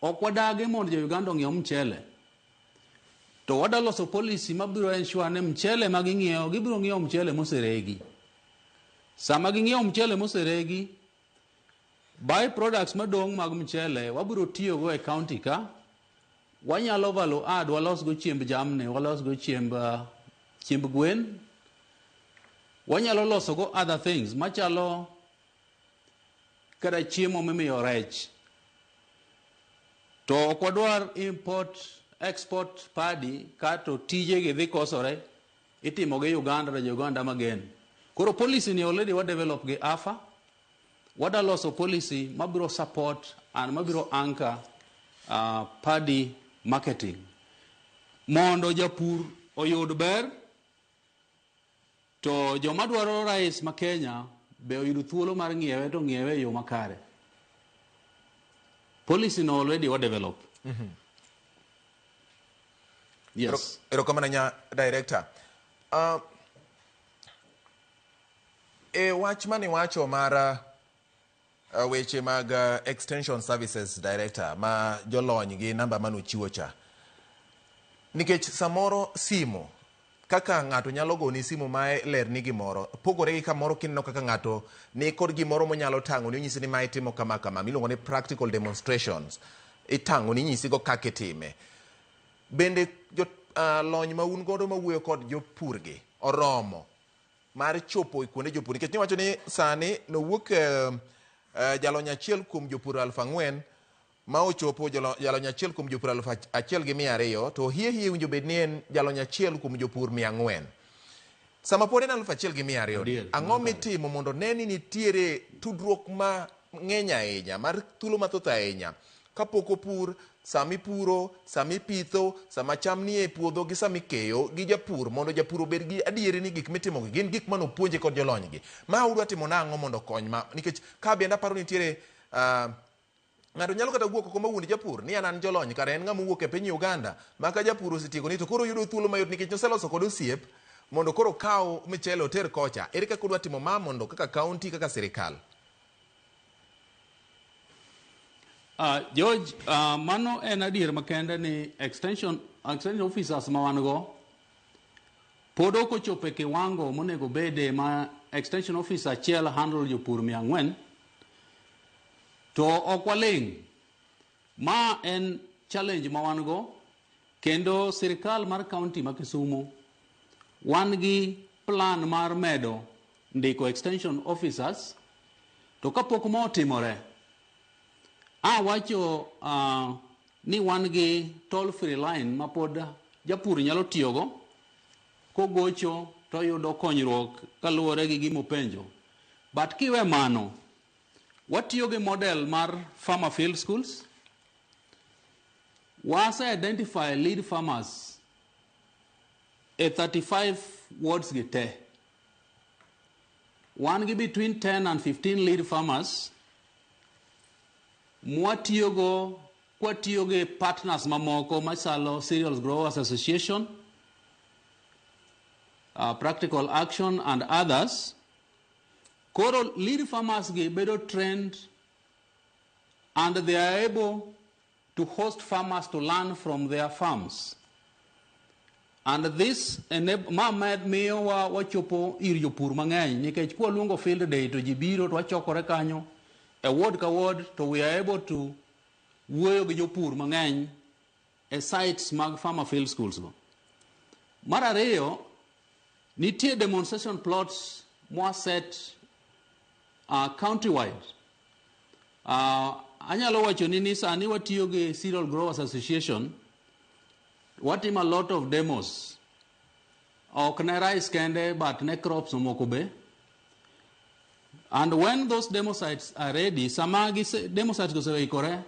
ok wadagi mondo jo Uganda ong'iew mchele. To wada loso policy mabiro ensure ne mchele ma ging'iewo gibiro ng'iewo mchele moseregi. Sama ging'iewo mchele moseregi, by products madong mag mchele wabiro tiyo go e county ka. Wanyalo value add walos go chiemb jamni, walos go chiemb gwen. Wanyalo loso go other things machalo kada chiemo mimiyo rech. To ok wadwar import export paddy kato tije gi dhi kosore itimo gi Uganda to Uganda magen. Koro policy ni already wa develop gi AFA. Wada loso policy mabiro support and mabiro anchor paddy marketing. Mondo japur oyud ber to joma dwaro rice ma Kenya be oyud thuolo mar ng'iewe to ng'iewe yo makare. Policy no already wa develop. Yes. Erokamano nya director. Wach mani wacho mar weche mag extension services director ma jolony gi namba manu chiwo cha. Nikech samoro simu kaka ng'ato nyalo goni simu ma ler ni gimoro pogore gi kamoro kineno kaka ng'ato ni kod gimoro monyalo tango ni nyisi ni ma itimo kama kama miluongo ni practical demonstrations itango ni nyisi go kaka itime. Bende lony ma un godo mawuoyo kod jopur gi oromo mar chopo e kuonde jopur nikech niwacho ni sani nowuok jalony achiel kuom jopur 4,000 ma ochopo jalony achiel kuom jopur 1,200 to hie winjo bed ni en jalony achiel kuom jopur 400. Sama pod en 1,200 ang'o mitimo mondo neni nitiere tudruok ma ng'eny ahinya mar thuolo mathoth ahinya kapok opur, sami puro, sami pitho, sama cham ni e puodho gi sami keyo gi japur mondo japur obed gi adieri ni gik mitimo gi gin gik mano puonje kod jolony gi. Ma udwa timo nang'o mondo kony ma nikech ka benda paro nitiere ng'ato nyalo kata wuok koma wuond japur ni an jolony kare en ng'ama wuok e piny Uganda ma ka japur osetieko ni to koro yudo thuolo mayot nikech oseloso kod osiep mondo koro kaw mchele oter kocha. Ere kaka udwa timo ma mondo kaka county kaka sirikal? George, mano en adier makende ni extension officers ma wan go pod ok ochopo e kiwango monego bede ma extension officer achiel handle jopur 400 to ok waling'. Ma en challenge ma wan go kendo sirikal mar county ma Kisumu wan gi plan mar medo ndiko extension officers to kapok ma otimore wacho ni wan gi toll free line ma pod japur nyalo tiyogo kogocho to yudo konyruok kaluwore gi gimo penjo. But kiwe mano watiyo gi model mar farmer field schools. Wase identify lead farmers e 35 wards gi te. Wan gi between 10 and 15 lead farmers mwatiyogo kwatiyoge partners mamoko machalo Cereals Growers Association, Practical Action and others. Koro lead farmers gi bedo trained and they are able to host farmers to learn from their farms. And this miyo wachopo ir jopur mang'eny nikech kwa luongo field day to jibiro to wachokore kanyo a ward ka ward to we are able to wuoyo gi jopur mang'eny e sites mag farmer field schools go. Mar ariyo nitie demonstration plots mwa set county-wide. Anyalo wacho ni sani watiyo gi Cereal Growers Association watimo a lot of demos. Ok ne rice kende but ne crops moko be. And when those demo sites are ready, samagi demo sites go seikore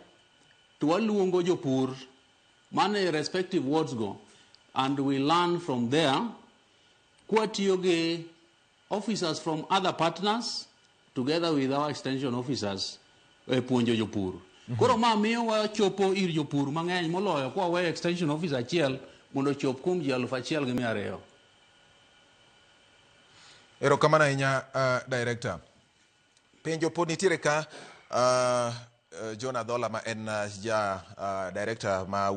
to waluongo jopur mane respective wards go and we learn from there. Kwatiyo gi officers from other partners together with our extension officers e puonjo jopur. Koro ma miyo wachopo ir jopur mang'eny moloyo kwa we extension officer achiel mondo chop kuom ji 1,200. Erokamano ahinya director. Penjo pod nitiere ka John Adhola ma en ja director ma